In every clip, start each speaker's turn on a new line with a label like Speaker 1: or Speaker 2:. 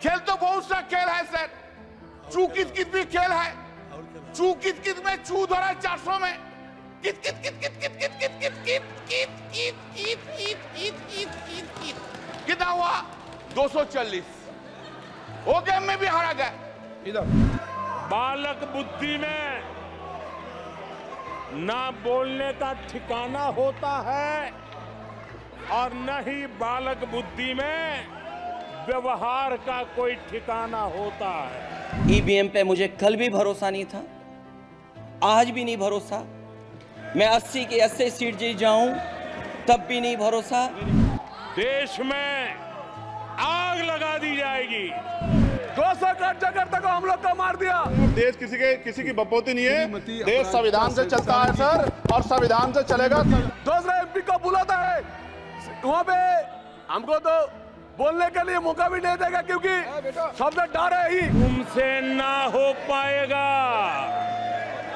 Speaker 1: खेल तो बहुत सा खेल है सर। चू कित कित भी खेल है। चू कित कित में चू धरा 400 में। कित कित कित कित कित कित कित कित कित कित कित कित कित कित कित कित कित कितना हुआ? 240। वो गेम में भी हारा गया।
Speaker 2: इधर
Speaker 3: बालक बुद्धि में ना बोलने का ठिकाना होता है और न ही बालक बुद्धि में व्यवहार का कोई ठिकाना होता है।
Speaker 4: ईवीएम पे मुझे कल भी भरोसा नहीं था, आज भी नहीं भरोसा। मैं 80 की 80 सीट जीत जाऊं तब भी नहीं भरोसा।
Speaker 3: देश में आग लगा दी जाएगी।
Speaker 2: 200 का जगह तक हम लोग का मार दिया।
Speaker 5: देश किसी की बपोती नहीं है। देश संविधान से चलता है सर, और संविधान से चलेगा।
Speaker 2: दूसरा एमपी को बुलाता है वहाँ पे, हमको तो बोलने के लिए मौका भी नहीं देगा क्योंकि सब डर है ही।
Speaker 3: तुमसे ना हो पाएगा।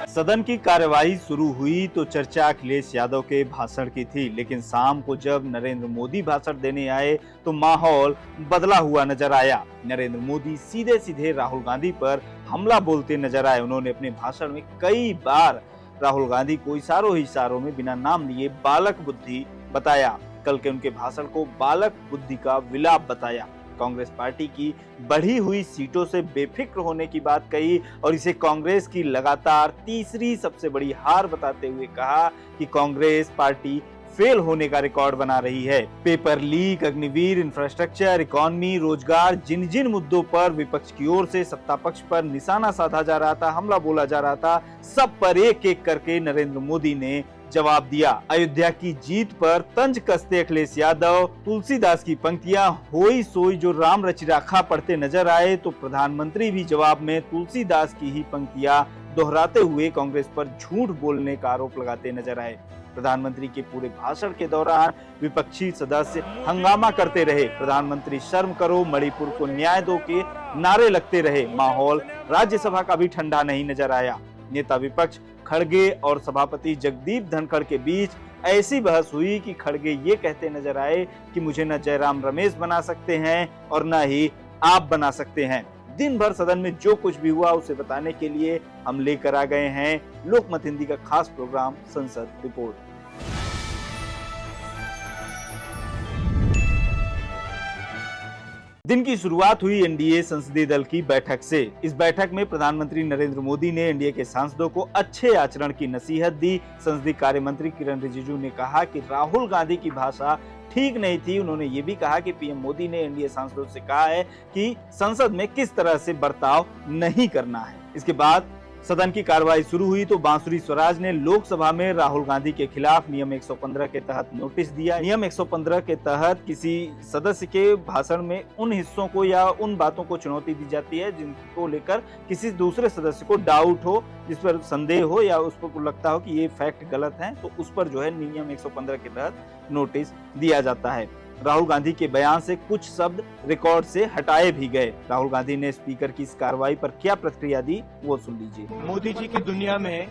Speaker 6: सदन की कार्यवाही शुरू हुई तो चर्चा अखिलेश यादव के भाषण की थी, लेकिन शाम को जब नरेंद्र मोदी भाषण देने आए तो माहौल बदला हुआ नजर आया। नरेंद्र मोदी सीधे सीधे राहुल गांधी पर हमला बोलते नजर आए। उन्होंने अपने भाषण में कई बार राहुल गांधी को इशारों में बिना नाम लिए बालक बुद्धि बताया। कल के उनके भाषण को बालक बुद्धि का विलाप बताया। कांग्रेस पार्टी की बढ़ी हुई सीटों से बेफिक्र होने की बात कही और इसे कांग्रेस की लगातार तीसरी सबसे बड़ी हार बताते हुए कहा कि कांग्रेस पार्टी फेल होने का रिकॉर्ड बना रही है। Paper leak, Agniveer, infrastructure, economy, रोजगार, जिन जिन मुद्दों पर विपक्ष की ओर से सत्ता पक्ष पर निशाना साधा जा रहा था, हमला बोला जा रहा था, सब पर एक एक करके नरेंद्र मोदी ने जवाब दिया। अयोध्या की जीत पर तंज कसते अखिलेश यादव तुलसीदास की पंक्तियां होई सोई जो राम रचि राखा पढ़ते नजर आए तो प्रधानमंत्री भी जवाब में तुलसीदास की ही पंक्तियां दोहराते हुए कांग्रेस पर झूठ बोलने का आरोप लगाते नजर आए। प्रधानमंत्री के पूरे भाषण के दौरान विपक्षी सदस्य हंगामा करते रहे। प्रधानमंत्री शर्म करो, मणिपुर को न्याय दो के नारे लगते रहे। माहौल राज्यसभा का भी ठंडा नहीं नजर आया। नेता विपक्ष खड़गे और सभापति जगदीप धनखड़ के बीच ऐसी बहस हुई कि खड़गे ये कहते नजर आए कि मुझे न जयराम रमेश बना सकते हैं और न ही आप बना सकते हैं। दिन भर सदन में जो कुछ भी हुआ उसे बताने के लिए हम लेकर आ गए हैं लोकमत हिंदी का खास प्रोग्राम संसद रिपोर्ट। दिन की शुरुआत हुई एनडीए संसदीय दल की बैठक से। इस बैठक में प्रधानमंत्री नरेंद्र मोदी ने एनडीए के सांसदों को अच्छे आचरण की नसीहत दी। संसदीय कार्य मंत्री किरण रिजिजू ने कहा कि राहुल गांधी की भाषा ठीक नहीं थी। उन्होंने ये भी कहा कि पीएम मोदी ने एनडीए सांसदों से कहा है कि संसद में किस तरह से बर्ताव नहीं करना है। इसके बाद सदन की कार्रवाई शुरू हुई तो बांसुरी स्वराज ने लोकसभा में राहुल गांधी के खिलाफ नियम 115 के तहत नोटिस दिया। नियम 115 के तहत किसी सदस्य के भाषण में उन हिस्सों को या उन बातों को चुनौती दी जाती है जिनको लेकर किसी दूसरे सदस्य को डाउट हो, जिस पर संदेह हो या उस पर लगता हो कि ये फैक्ट गलत है, तो उस पर जो है नियम 115 के तहत नोटिस दिया जाता है। राहुल गांधी के बयान से कुछ शब्द रिकॉर्ड से हटाए भी गए। राहुल गांधी ने स्पीकर की इस कार्रवाई पर क्या प्रतिक्रिया दी वो सुन लीजिए।
Speaker 7: मोदी जी की दुनिया में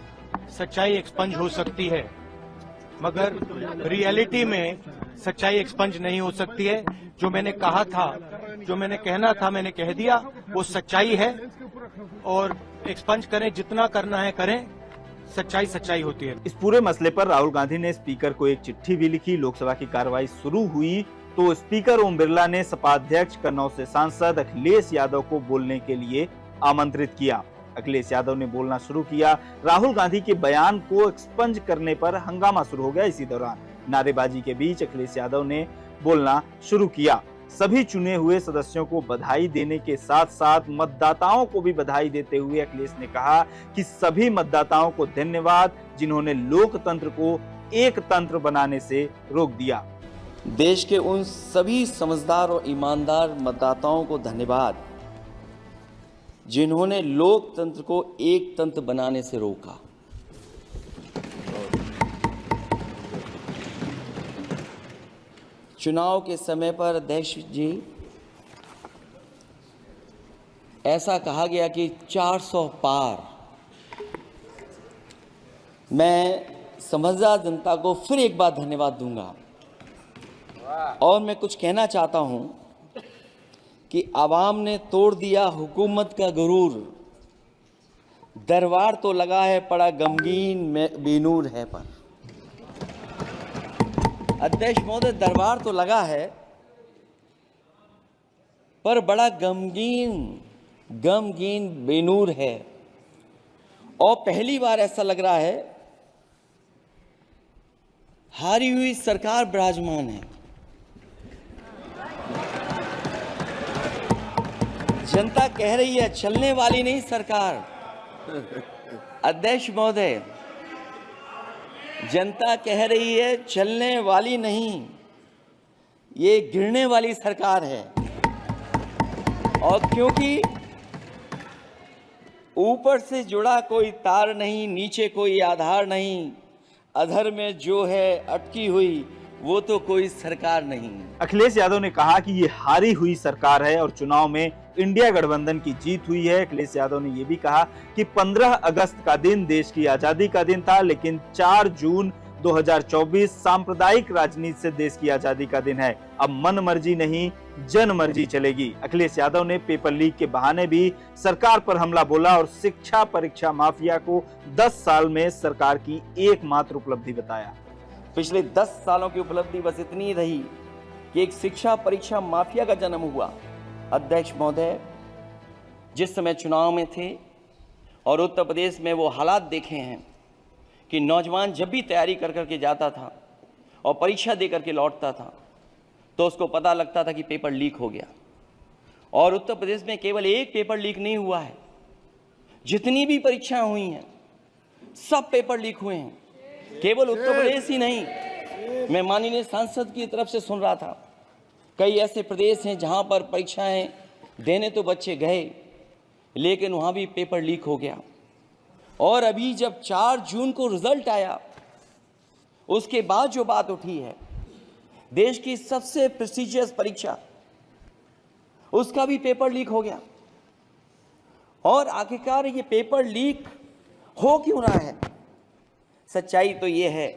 Speaker 7: सच्चाई एक्सपंज हो सकती है, मगर रियलिटी में सच्चाई एक्सपंज नहीं हो सकती है। जो मैंने कहा था, जो मैंने कहना था, मैंने कह दिया, वो सच्चाई है। और एक्सपंज करें, जितना करना है करें, सच्चाई सच्चाई होती है।
Speaker 6: इस पूरे मसले पर राहुल गांधी ने स्पीकर को एक चिट्ठी भी लिखी। लोकसभा की कार्रवाई शुरू हुई तो स्पीकर ओम बिरला ने सपा अध्यक्ष कन्नौज से सांसद अखिलेश यादव को बोलने के लिए आमंत्रित किया। अखिलेश यादव ने बोलना शुरू किया। राहुल गांधी के बयान को एक्सपंज करने पर हंगामा शुरू हो गया। इसी दौरान नारेबाजी के बीच अखिलेश यादव ने बोलना शुरू किया। सभी चुने हुए सदस्यों को बधाई देने के साथ साथ मतदाताओं को भी बधाई देते हुए अखिलेश ने कहा कि सभी मतदाताओं को धन्यवाद जिन्होंने लोकतंत्र को एक तंत्र बनाने से रोक दिया।
Speaker 4: देश के उन सभी समझदार और ईमानदार मतदाताओं को धन्यवाद जिन्होंने लोकतंत्र को एक तंत्र बनाने से रोका। चुनाव के समय पर अध्यक्ष जी ऐसा कहा गया कि 400 पार। मैं समझदार जनता को फिर एक बार धन्यवाद दूंगा और मैं कुछ कहना चाहता हूं कि आवाम ने तोड़ दिया हुकूमत का गुरूर, दरबार तो लगा है पड़ा गमगीन में बेनूर है पर। अध्यक्ष महोदय, दरबार तो लगा है पर बड़ा गमगीन बेनूर है। और पहली बार ऐसा लग रहा है हारी हुई सरकार विराजमान है। जनता कह रही है चलने वाली नहीं सरकार। अध्यक्ष महोदय, जनता कह रही है चलने वाली नहीं, ये गिरने वाली सरकार है। और क्योंकि ऊपर से जुड़ा कोई तार नहीं, नीचे कोई आधार नहीं, अधर में जो है अटकी हुई वो तो कोई सरकार नहीं।
Speaker 6: अखिलेश यादव ने कहा कि ये हारी हुई सरकार है और चुनाव में इंडिया गठबंधन की जीत हुई है। अखिलेश यादव ने यह भी कहा कि 15 अगस्त का दिन देश की आजादी का दिन था, लेकिन 4 जून 2024 सांप्रदायिक राजनीति से देश की आजादी का दिन है। अब मन मर्जी नहीं, जन मर्जी चलेगी। अखिलेश यादव ने पेपर लीक के बहाने भी सरकार पर हमला बोला और शिक्षा परीक्षा माफिया को 10 साल में सरकार की एकमात्र उपलब्धि बताया।
Speaker 4: पिछले 10 सालों की उपलब्धि बस इतनी रही कि एक शिक्षा परीक्षा माफिया का जन्म हुआ। अध्यक्ष महोदय, जिस समय चुनाव में थे और उत्तर प्रदेश में वो हालात देखे हैं कि नौजवान जब भी तैयारी कर करके जाता था और परीक्षा दे करके लौटता था तो उसको पता लगता था कि पेपर लीक हो गया। और उत्तर प्रदेश में केवल एक पेपर लीक नहीं हुआ है, जितनी भी परीक्षाएं हुई हैं सब पेपर लीक हुए हैं। केवल उत्तर प्रदेश ही नहीं, मैं माननीय सांसद की तरफ से सुन रहा था कई ऐसे प्रदेश हैं जहां पर परीक्षाएं देने तो बच्चे गए लेकिन वहां भी पेपर लीक हो गया। और अभी जब 4 जून को रिजल्ट आया उसके बाद जो बात उठी है, देश की सबसे प्रेस्टिजियस परीक्षा उसका भी पेपर लीक हो गया। और आखिरकार ये पेपर लीक हो क्यों रहा है? सच्चाई तो ये है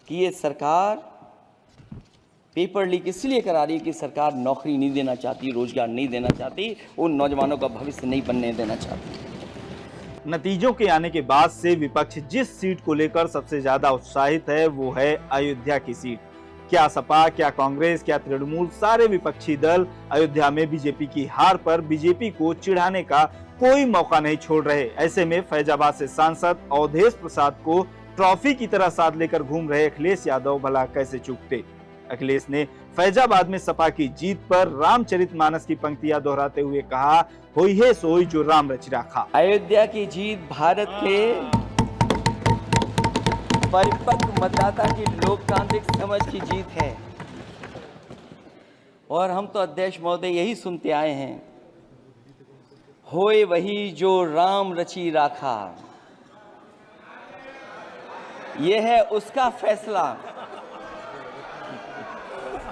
Speaker 4: कि ये सरकार पेपर लीक इसलिए करा रही है कि सरकार नौकरी नहीं देना चाहती, रोजगार नहीं देना चाहती, उन नौजवानों का भविष्य नहीं बनने देना चाहती।
Speaker 6: नतीजों के आने के बाद से विपक्ष जिस सीट को लेकर सबसे ज्यादा उत्साहित है वो है अयोध्या की सीट। क्या सपा, क्या कांग्रेस, क्या तृणमूल, सारे विपक्षी दल अयोध्या में बीजेपी की हार पर बीजेपी को चिढ़ाने का कोई मौका नहीं छोड़ रहे। ऐसे में फैजाबाद से सांसद अवधेश प्रसाद को ट्रॉफी की तरह साथ लेकर घूम रहे अखिलेश यादव भला कैसे चूकते। अखिलेश ने फैजाबाद में सपा की जीत पर रामचरितमानस की पंक्तियां दोहराते हुए कहा, होई है सोई जो राम रचि राखा।
Speaker 4: अयोध्या की जीत भारत के परिपक्व मतदाता की लोकतांत्रिक समझ की जीत है। और हम तो अध्यक्ष महोदय यही सुनते आए हैं, होए वही जो राम रचि राखा। यह है उसका फैसला।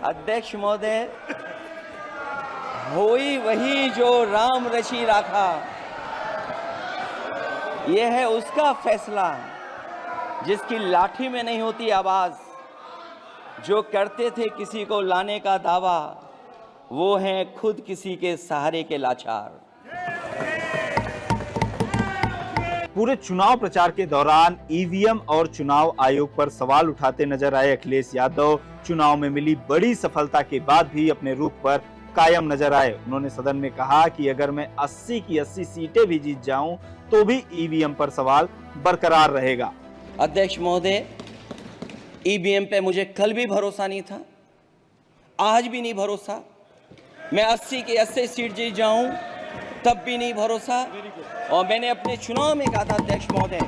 Speaker 4: अध्यक्ष महोदय, होई वही जो राम रचि राखा, यह है उसका फैसला जिसकी लाठी में नहीं होती आवाज। जो करते थे किसी को लाने का दावा, वो हैं खुद किसी के सहारे के लाचार।
Speaker 6: पूरे चुनाव प्रचार के दौरान ईवीएम और चुनाव आयोग पर सवाल उठाते नजर आए अखिलेश यादव। चुनाव में मिली बड़ी सफलता के बाद भी अपने रुख पर कायम नजर आए। उन्होंने सदन में कहा कि अगर मैं 80 की 80 सीटें भी जीत जाऊं तो भी ईवीएम पर सवाल बरकरार रहेगा।
Speaker 4: अध्यक्ष महोदय, ईवीएम पे मुझे कल भी भरोसा नहीं था, आज भी नहीं भरोसा। मैं 80 की 80 सीट जीत जाऊं तब भी नहीं भरोसा। और मैंने अपने चुनाव में कहा था अध्यक्ष महोदय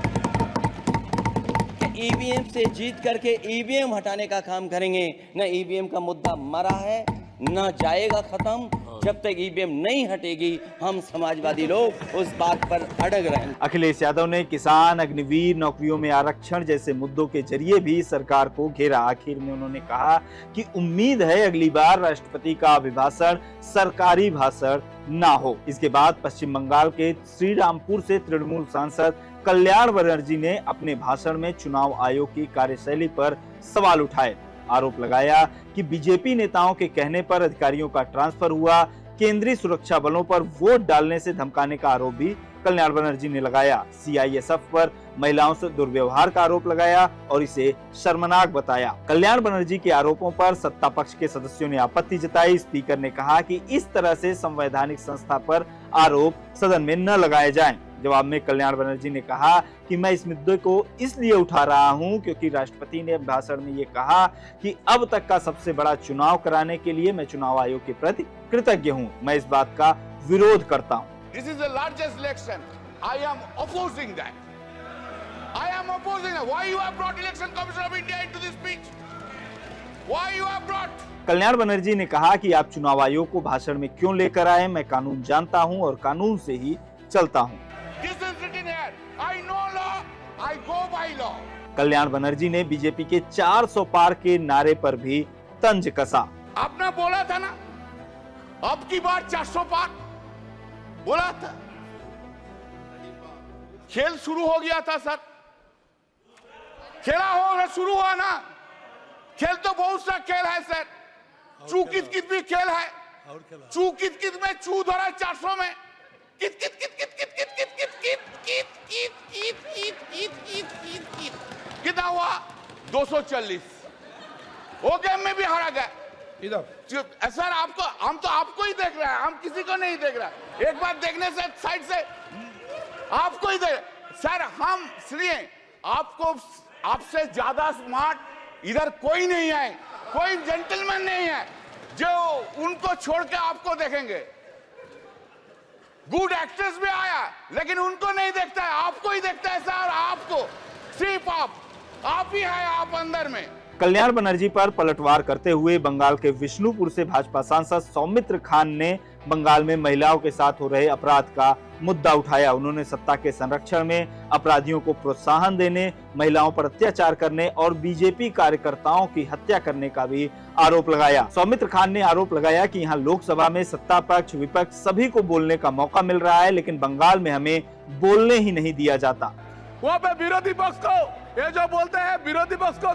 Speaker 4: कि ईवीएम से जीत करके ईवीएम हटाने का काम करेंगे। न ईवीएम का मुद्दा मरा है न जाएगा खत्म। जब तक ईवीएम नहीं हटेगी हम समाजवादी लोग उस बात पर अड़ग रहेंगे।
Speaker 6: अखिलेश यादव ने किसान, अग्निवीर, नौकरियों में आरक्षण जैसे मुद्दों के जरिए भी सरकार को घेरा। आखिर में उन्होंने कहा कि उम्मीद है अगली बार राष्ट्रपति का अभिभाषण सरकारी भाषण ना हो। इसके बाद पश्चिम बंगाल के श्रीरामपुर से तृणमूल सांसद कल्याण बनर्जी ने अपने भाषण में चुनाव आयोग की कार्यशैली पर सवाल उठाए। आरोप लगाया कि बीजेपी नेताओं के कहने पर अधिकारियों का ट्रांसफर हुआ, केंद्रीय सुरक्षा बलों पर वोट डालने से धमकाने का आरोप भी कल्याण बनर्जी ने लगाया। सीआईएसएफ पर महिलाओं से दुर्व्यवहार का आरोप लगाया और इसे शर्मनाक बताया। कल्याण बनर्जी के आरोपों पर सत्ता पक्ष के सदस्यों ने आपत्ति जताई। स्पीकर ने कहा कि इस तरह से संवैधानिक संस्था पर आरोप सदन में न लगाए जाएं। जवाब में कल्याण बनर्जी ने कहा कि मैं इस मुद्दे को इसलिए उठा रहा हूं क्योंकि राष्ट्रपति ने भाषण में ये कहा कि अब तक का सबसे बड़ा चुनाव कराने के लिए मैं चुनाव आयोग के प्रति कृतज्ञ हूं। मैं इस बात का विरोध करता हूं।
Speaker 1: This is the largest election. I am opposing that. I am opposing that. Why you have brought Election Commission of India into this speech? Why you have brought?
Speaker 6: Kalyan Banerjee ने कहा कि आप चुनाव आयोग को भाषण में क्यों लेकर आए। मैं कानून जानता हूं और कानून से ही चलता हूं।
Speaker 1: This is written here. I know law. I go by law.
Speaker 6: Kalyan Banerjee ने बीजेपी के 400 पार के नारे पर भी तंज कसा।
Speaker 1: आपने बोला था ना, अब की बार 400 पार बोला था। खेल शुरू हो गया था सर, खेला हो शुरू हुआ ना। खेल तो बहुत सा खेल है सर, चू कित कित भी खेल है। चू कित कित में चू धरा 400 में कित कित कित कित कित कित कित कित कित कित कित कित कित कित कित कित कित कितना हुआ 240। वो गेम में भी हारा गया। सर आपको, हम तो आपको ही देख रहे हैं, हम किसी को नहीं देख रहे। एक बार देखने से साइड से आपको ही देख सर, हम इसलिए आपको, आपसे ज्यादा स्मार्ट इधर कोई नहीं है, कोई जेंटलमैन नहीं है जो उनको छोड़ के आपको देखेंगे। गुड एक्टर्स भी आया लेकिन उनको नहीं देखता है, आपको ही देखता है सर। आपको सिर्फ आप ही है, आप अंदर में।
Speaker 6: कल्याण बनर्जी पर पलटवार करते हुए बंगाल के विष्णुपुर से भाजपा सांसद सौमित्र खान ने बंगाल में महिलाओं के साथ हो रहे अपराध का मुद्दा उठाया। उन्होंने सत्ता के संरक्षण में अपराधियों को प्रोत्साहन देने, महिलाओं पर अत्याचार करने और बीजेपी कार्यकर्ताओं की हत्या करने का भी आरोप लगाया। सौमित्र खान ने आरोप लगाया कि यहाँ लोकसभा में सत्ता पक्ष विपक्ष सभी को बोलने का मौका मिल रहा है, लेकिन बंगाल में हमें बोलने ही नहीं दिया जाता।
Speaker 2: वहाँ पे विरोधी पक्ष को, ये जो बोलते हैं विरोधी पक्ष को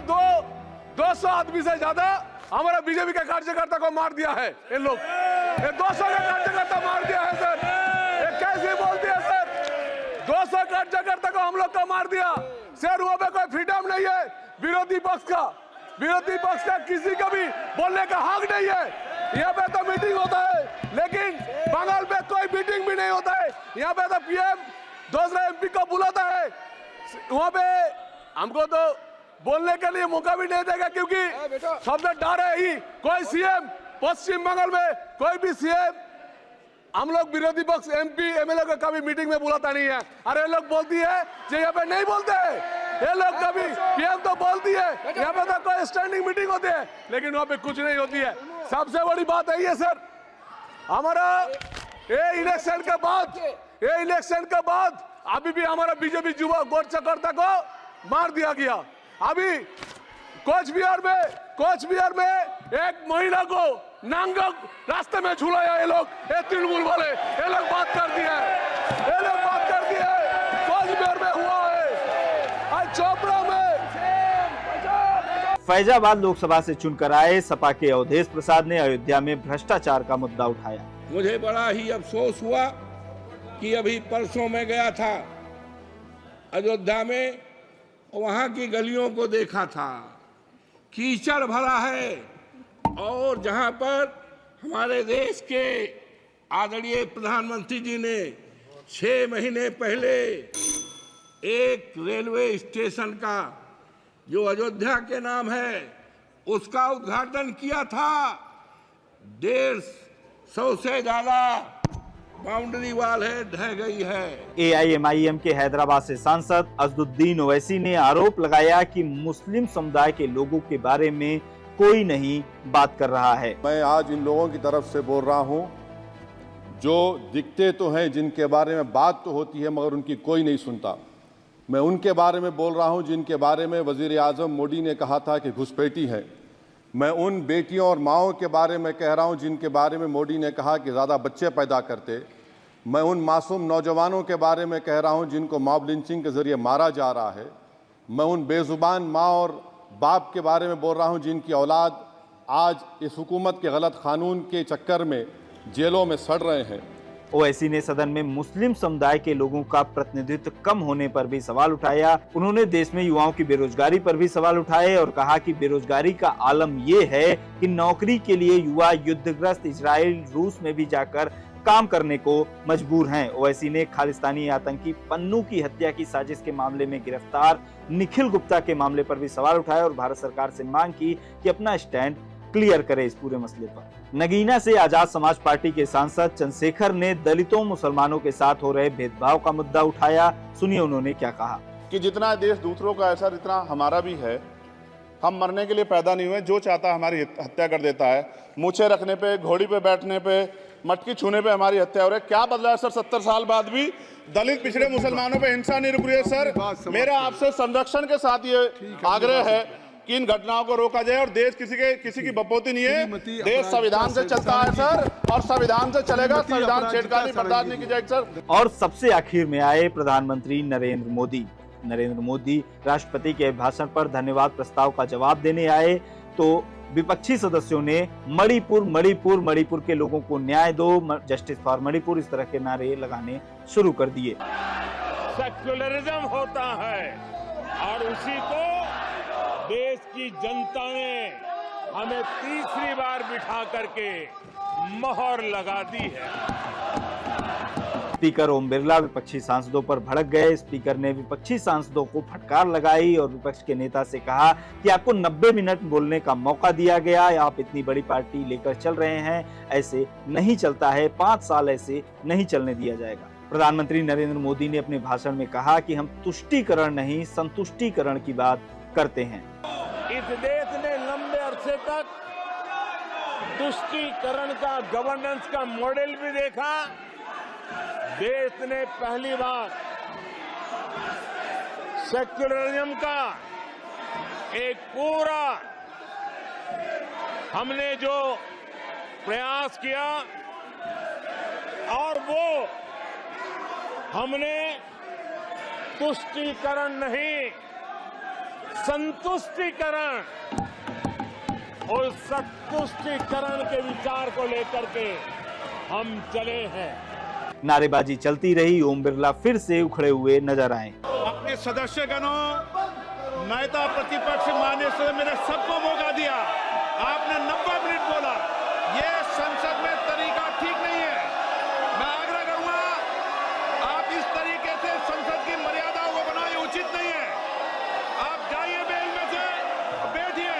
Speaker 2: 200 आदमी से ज्यादा हमारा बीजेपी के कार्यकर्ता को मार दिया है। इन लोग 200 का कार्यकर्ता मार दिया है सर। ये कैसे बोलते हैं सर? 200 कार्यकर्ता को हम लोग को मार दिया सर। वहाँ पे कोई फ्रीडम नहीं है विरोधी पक्ष का। विरोधी पक्ष का किसी का भी बोलने का हक नहीं है। यहाँ पे तो मीटिंग होता है लेकिन बंगाल पे कोई मीटिंग भी नहीं होता है। यहाँ पे तो पीएम दूसरे एमपी को बुलाता है, वहाँ पे हमको तो बोलने के लिए मौका भी नहीं देगा क्योंकि सब लोग डर है ही। कोई सीएम पश्चिम बंगाल में कोई भी सीएम हम लोग विरोधी पक्ष एमपी एमएलए को कभी मीटिंग में बुलाता नहीं है। अरे लोग बोलती है जो यहाँ पे नहीं बोलते हैं। ये लोग कभी पीएम तो बोलती है, यहाँ पे तो कोई स्टैंडिंग मीटिंग होती है लेकिन वहाँ पे कुछ नहीं होती है। सबसे बड़ी बात है ये सर, हमारा ये इलेक्शन के बाद अभी भी हमारा बीजेपी युवा कार्यकर्ता को मार दिया गया। अभी कोच बिहार में एक महिला को नांगा रास्ते में झूलाया ये लोग, ये तृणमूल वाले। ये लोग बात कर दिया कोच बिहार में हुआ है, आज चोपड़ा में।
Speaker 6: फैजाबाद लोकसभा से चुनकर आए सपा के अवधेश प्रसाद ने अयोध्या में भ्रष्टाचार का मुद्दा उठाया।
Speaker 8: मुझे बड़ा ही अफसोस हुआ कि अभी परसों में गया था अयोध्या में, वहां की गलियों को देखा था, कीचड़ भरा है। और जहां पर हमारे देश के आदरणीय प्रधानमंत्री जी ने 6 महीने पहले एक रेलवे स्टेशन का जो अयोध्या के नाम है उसका उद्घाटन किया था। 150 से ज्यादा बाउंड्री वाल है, ढह गई है।
Speaker 6: एआईएमआईएम के हैदराबाद से सांसद अजदुद्दीन ओवैसी ने आरोप लगाया कि मुस्लिम समुदाय के लोगों के बारे में कोई नहीं बात कर रहा है।
Speaker 9: मैं आज इन लोगों की तरफ से बोल रहा हूं जो दिखते तो हैं, जिनके बारे में बात तो होती है मगर उनकी कोई नहीं सुनता। मैं उनके बारे में बोल रहा हूं जिनके बारे में वजीर आजम मोदी ने कहा था कि घुसपैठी है। मैं उन बेटियों और माओं के बारे में कह रहा हूं जिनके बारे में मोदी ने कहा कि ज़्यादा बच्चे पैदा करते। मैं उन मासूम नौजवानों के बारे में कह रहा हूं जिनको मॉब लिंचिंग के ज़रिए मारा जा रहा है। मैं उन बेजुबान माँ और बाप के बारे में बोल रहा हूं जिनकी औलाद आज इस हुकूमत के गलत कानून के चक्कर में जेलों में सड़ रहे हैं।
Speaker 6: ओवैसी ने सदन में मुस्लिम समुदाय के लोगों का प्रतिनिधित्व कम होने पर भी सवाल उठाया। उन्होंने देश में युवाओं की बेरोजगारी पर भी सवाल उठाए और कहा कि बेरोजगारी का आलम ये है कि नौकरी के लिए युवा युद्धग्रस्त इजराइल, रूस में भी जाकर काम करने को मजबूर हैं। ओवैसी ने खालिस्तानी आतंकी पन्नू की हत्या की साजिश के मामले में गिरफ्तार निखिल गुप्ता के मामले पर भी सवाल उठाया और भारत सरकार से मांग की कि अपना स्टैंड क्लियर करे इस पूरे मसले पर। नगीना से आजाद समाज पार्टी के सांसद चंद्रशेखर ने दलितों मुसलमानों के साथ हो रहे भेदभाव का मुद्दा उठाया। सुनिए उन्होंने क्या कहा।
Speaker 5: कि जितना देश दूसरों का असर इतना हमारा भी है। हम मरने के लिए पैदा नहीं हुए, जो चाहता है हमारी हत्या कर देता है। मूछे रखने पे, घोड़ी पे बैठने पे, मटकी छूने पे हमारी हत्या हो रही है। क्या बदला है सर? 70 साल बाद भी दलित पिछड़े मुसलमानों पे हिंसा नहीं रुक रही है। सर मेरा आपसे संरक्षण के साथ ये आग्रह है कि इन घटनाओं को रोका जाए और देश किसी की बपोती नहीं है। देश संविधान से चलता है सर, और संविधान से चलेगा। संविधान छेड़खानी बर्दाश्त नहीं की जाएगी सर।
Speaker 6: और सबसे आखिर में आए प्रधानमंत्री नरेंद्र मोदी। नरेंद्र मोदी राष्ट्रपति के भाषण पर धन्यवाद प्रस्ताव का जवाब देने आए तो विपक्षी सदस्यों ने मणिपुर के लोगों को न्याय दो, जस्टिस फॉर मणिपुर, इस तरह के नारे लगाने शुरू कर दिए।
Speaker 3: सेक्युलरिज्म होता है और उसी को देश की जनता ने हमें तीसरी बार बिठा करके मोहर लगा दी है।
Speaker 6: स्पीकर ओम बिरला विपक्षी सांसदों पर भड़क गए। स्पीकर ने विपक्षी सांसदों को फटकार लगाई और विपक्ष के नेता से कहा कि आपको 90 मिनट बोलने का मौका दिया गया, आप इतनी बड़ी पार्टी लेकर चल रहे हैं, ऐसे नहीं चलता है, 5 साल ऐसे नहीं चलने दिया जाएगा। प्रधानमंत्री नरेंद्र मोदी ने अपने भाषण में कहा कि हम तुष्टीकरण नहीं संतुष्टीकरण की बात करते हैं।
Speaker 3: इस देश ने लंबे अरसे तक तुष्टीकरण का, गवर्नेंस का मॉडल भी देखा। देश ने पहली बार सेक्युलरिज्म का एक पूरा हमने जो प्रयास किया और वो हमने तुष्टीकरण नहीं संतुष्टीकरण और संतुष्टीकरण के विचार को लेकर के हम चले हैं।
Speaker 6: नारेबाजी चलती रही। ओम बिरला फिर से उखड़े हुए नजर आए।
Speaker 5: अपने सदस्यगणों, नेता प्रतिपक्ष, माननीय सदस्य, मैंने सबको मौका दिया। आपने 90 मिनट बोला। ये संसद में तरीका ठीक नहीं है। मैं आग्रह करूंगा, आप इस तरीके से संसद की मर्यादाओं को बनाए, उचित नहीं है। आप जाइए बेल में से, बैठिए।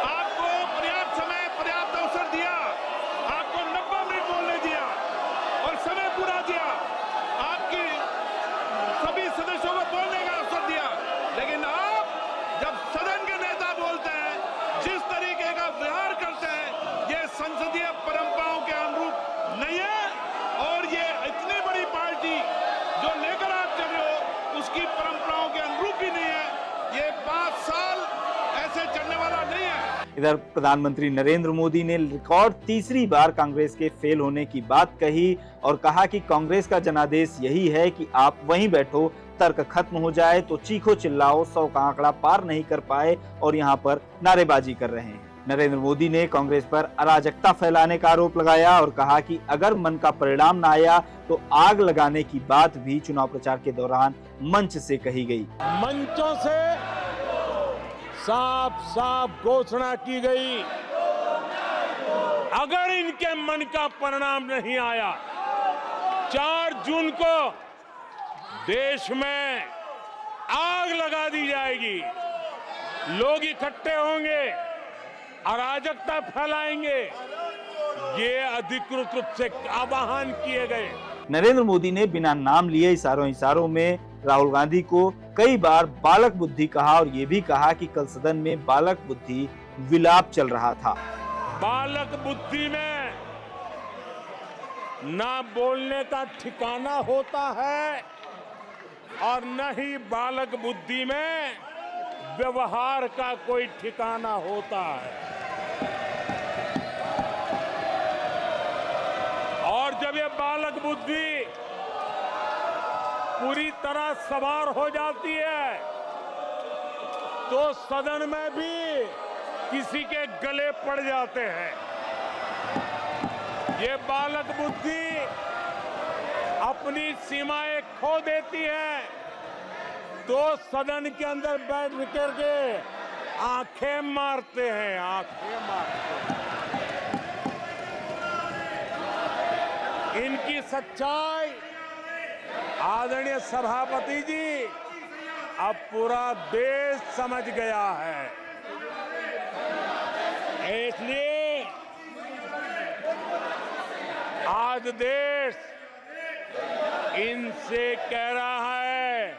Speaker 5: आपको पर्याप्त समय, पर्याप्त अवसर दिया। आपको 90 मिनट बोलने दिया और समय पूरा दिया। आपकी सभी सदस्यों को बोलने का अवसर दिया। लेकिन आप जब सदन के नेता बोलते हैं, जिस तरीके का व्यवहार करते हैं, ये संसदीय परंपराओं के अनुरूप नहीं है। और ये इतनी बड़ी पार्टी जो लेकर आप चल रहे हो, उसकी परंपराओं के अनुरूप भी नहीं है। ये 5 साल ऐसे चलने वाला नहीं है।
Speaker 6: इधर प्रधानमंत्री नरेंद्र मोदी ने रिकॉर्ड तीसरी बार कांग्रेस के फेल होने की बात कही और कहा कि कांग्रेस का जनादेश यही है कि आप वहीं बैठो, तर्क खत्म हो जाए तो चीखो चिल्लाओ, 100 का आंकड़ा पार नहीं कर पाए और यहाँ पर नारेबाजी कर रहे हैं। नरेंद्र मोदी ने कांग्रेस पर अराजकता फैलाने का आरोप लगाया और कहा कि अगर मन का परिणाम न आया तो आग लगाने की बात भी चुनाव प्रचार के दौरान मंच से कही गई।
Speaker 3: मंचों से साफ साफ घोषणा की गई, अगर इनके मन का परिणाम नहीं आया, 4 जून को देश में आग लगा दी जाएगी। लोग इकट्ठे होंगे, अराजकता फैलाएंगे। ये अधिकृत रूप से आह्वान किए गए।
Speaker 6: नरेंद्र मोदी ने बिना नाम लिए इशारों में राहुल गांधी को कई बार बालक बुद्धि कहा और ये भी कहा कि कल सदन में बालक बुद्धि विलाप चल रहा था।
Speaker 3: बालक बुद्धि में ना बोलने का ठिकाना होता है और न ही बालक बुद्धि में व्यवहार का कोई ठिकाना होता है। और जब ये बालक बुद्धि पूरी तरह सवार हो जाती है तो सदन में भी किसी के गले पड़ जाते हैं। ये बालक बुद्धि अपनी सीमाएं खो देती है तो सदन के अंदर बैठ करके आंखें मारते हैं, आंखें मारते हैं। इनकी सच्चाई आदरणीय सभापति जी अब पूरा देश समझ गया है। इसलिए आज देश इनसे कह रहा है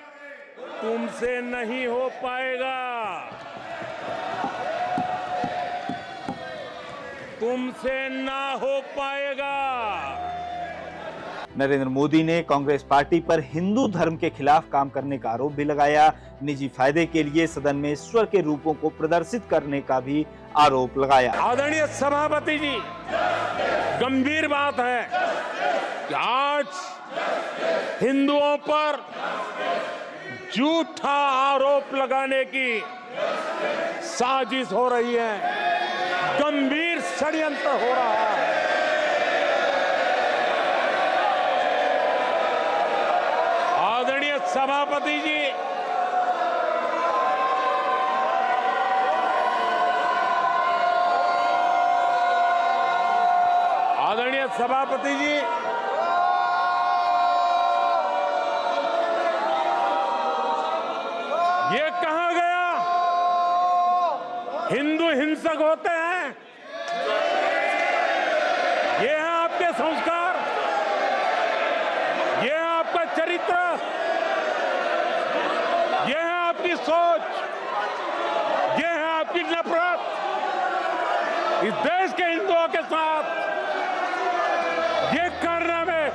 Speaker 3: तुमसे नहीं हो पाएगा, तुमसे ना हो पाएगा।
Speaker 6: नरेंद्र मोदी ने कांग्रेस पार्टी पर हिंदू धर्म के खिलाफ काम करने का आरोप भी लगाया। निजी फायदे के लिए सदन में ईश्वर के रूपों को प्रदर्शित करने का भी आरोप लगाया।
Speaker 3: आदरणीय सभापति जी, गंभीर बात है कि आज हिंदुओं पर झूठा आरोप लगाने की साजिश हो रही है, गंभीर षड्यंत्र हो रहा है। आदरणीय सभापति जी, आदरणीय सभापति जी, ये कहा गया हिंदू हिंसक होते हैं? ये है आपके संस्कार, ये है आपका चरित्र, ये है आपकी सोच, ये है आपकी नफरत इस देश के हिंदुओं के साथ ये करने में।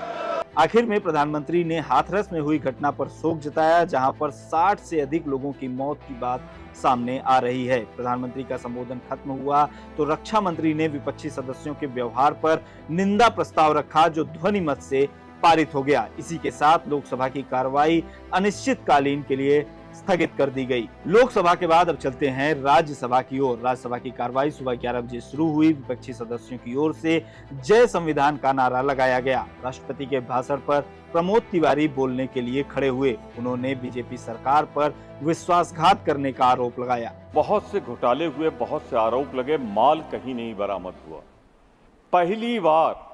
Speaker 6: आखिर में प्रधानमंत्री ने हाथरस में हुई घटना पर शोक जताया, जहां पर 60 से अधिक लोगों की मौत की बात सामने आ रही है। प्रधानमंत्री का संबोधन खत्म हुआ तो रक्षा मंत्री ने विपक्षी सदस्यों के व्यवहार पर निंदा प्रस्ताव रखा, जो ध्वनि मत से पारित हो गया। इसी के साथ लोकसभा की कार्रवाई अनिश्चितकालीन के लिए स्थगित कर दी गई। लोकसभा के बाद अब चलते हैं राज्यसभा की ओर। राज्यसभा की कार्रवाई सुबह 11 बजे शुरू हुई। विपक्षी सदस्यों की ओर से जय संविधान का नारा लगाया गया। राष्ट्रपति के भाषण पर प्रमोद तिवारी बोलने के लिए खड़े हुए। उन्होंने बीजेपी सरकार पर विश्वासघात करने का आरोप लगाया।
Speaker 10: बहुत से घोटाले हुए, बहुत से आरोप लगे, माल कहीं नहीं बरामद हुआ। पहली बार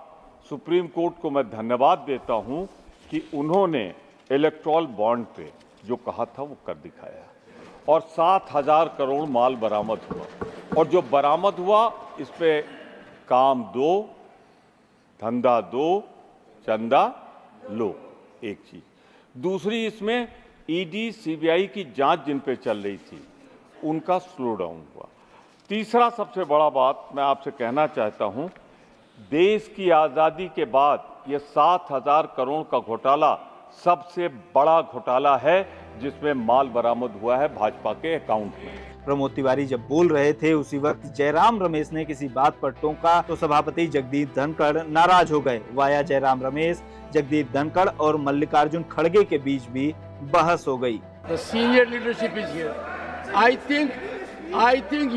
Speaker 10: सुप्रीम कोर्ट को मैं धन्यवाद देता हूं कि उन्होंने इलेक्टोरल बॉन्ड पे जो कहा था वो कर दिखाया और 7,000 करोड़ माल बरामद हुआ। और जो बरामद हुआ इस पे काम दो, धंधा दो, चंदा लो, एक चीज। दूसरी, इसमें ईडी सीबीआई की जांच जिन पे चल रही थी उनका स्लो डाउन हुआ। तीसरा सबसे बड़ा बात मैं आपसे कहना चाहता हूं, देश की आजादी के बाद ये 7,000 करोड़ का घोटाला सबसे बड़ा घोटाला है जिसमें माल बरामद हुआ है भाजपा के अकाउंट में।
Speaker 6: प्रमोद तिवारी जब बोल रहे थे उसी वक्त जयराम रमेश ने किसी बात पर टोका तो सभापति जगदीप धनखड़ नाराज हो गए। वाया जयराम रमेश, जगदीप धनखड़ और मल्लिकार्जुन खड़गे के बीच भी बहस हो गई।
Speaker 11: The senior leadership is here. I think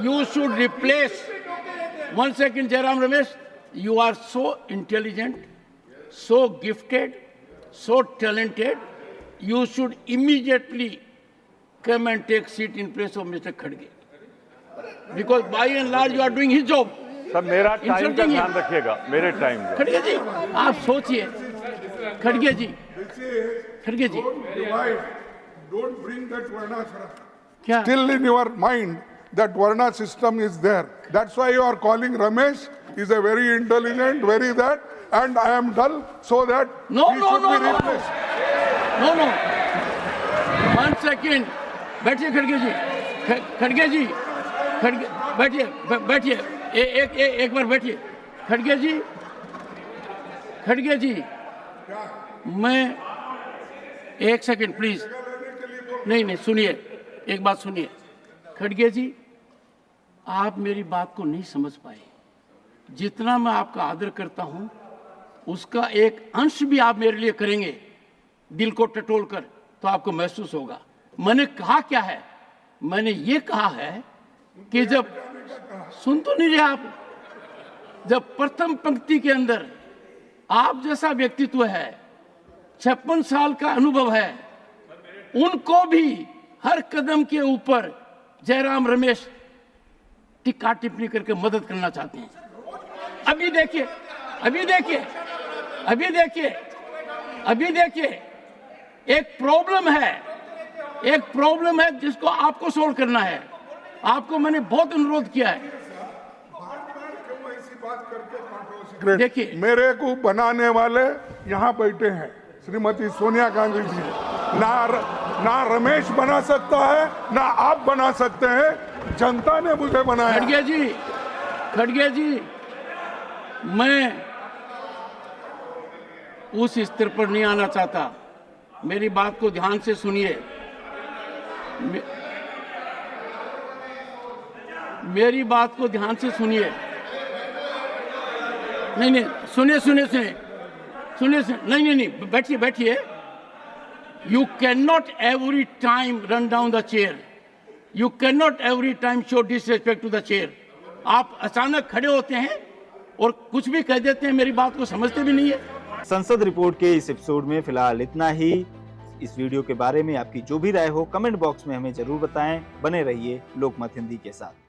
Speaker 11: you should replace. One second, Jairam Ramesh. You are so intelligent, so gifted, so talented. You should immediately come and take seat in place of Mr. Khadge. Because by and large you are doing his job.
Speaker 10: Sir मेरा time का ध्यान रखिएगा, मेरे time का।
Speaker 11: खड़गे जी, आप सोचिए, खड़गे जी, खड़गे जी।
Speaker 8: Don't bring that Varna
Speaker 11: क्या?
Speaker 8: still in your mind that Varna system is there. That's why you are calling Ramesh. Is a very intelligent, very that, and I am dull, so that he should be replaced.
Speaker 11: No. 1 second. बैठिए खड़गे जी, खड़गे जी, बैठिए, एक बार बैठिए। खड़गे जी, मैं 1 second please. नहीं, सुनिए, एक बात सुनिए। खड़गे जी, आप मेरी बात को नहीं समझ पाए। जितना मैं आपका आदर करता हूं उसका एक अंश भी आप मेरे लिए करेंगे दिल को टटोल कर तो आपको महसूस होगा। मैंने कहा क्या है? मैंने ये कहा है कि जब सुन तो नहीं रहे आप, जब प्रथम पंक्ति के अंदर आप जैसा व्यक्तित्व है, 56 साल का अनुभव है, उनको भी हर कदम के ऊपर जयराम रमेश टिक्का टिप्पणी करके मदद करना चाहते हैं। अभी देखिए, अभी देखिए, अभी देखिए, अभी देखिए, एक प्रॉब्लम है, एक प्रॉब्लम है जिसको आपको सोल्व करना है। आपको मैंने बहुत अनुरोध किया है।
Speaker 12: देखिए, मेरे को बनाने वाले यहाँ बैठे हैं, श्रीमती सोनिया गांधी जी। ना रमेश बना सकता है, ना आप बना सकते हैं, जनता ने मुझे बनाया।
Speaker 11: खड़गे जी, मैं उस स्तर पर नहीं आना चाहता। मेरी बात को ध्यान से सुनिए, मेरी बात को ध्यान से सुनिए। नहीं, सुनिए, नहीं, बैठिए। You cannot every time run down the chair. You cannot every time show disrespect to the chair. आप अचानक खड़े होते हैं और कुछ भी कह देते हैं, मेरी बात को समझते भी नहीं है।
Speaker 6: संसद रिपोर्ट के इस एपिसोड में फिलहाल इतना ही। इस वीडियो के बारे में आपकी जो भी राय हो कमेंट बॉक्स में हमें जरूर बताएं। बने रहिए लोकमत हिंदी के साथ।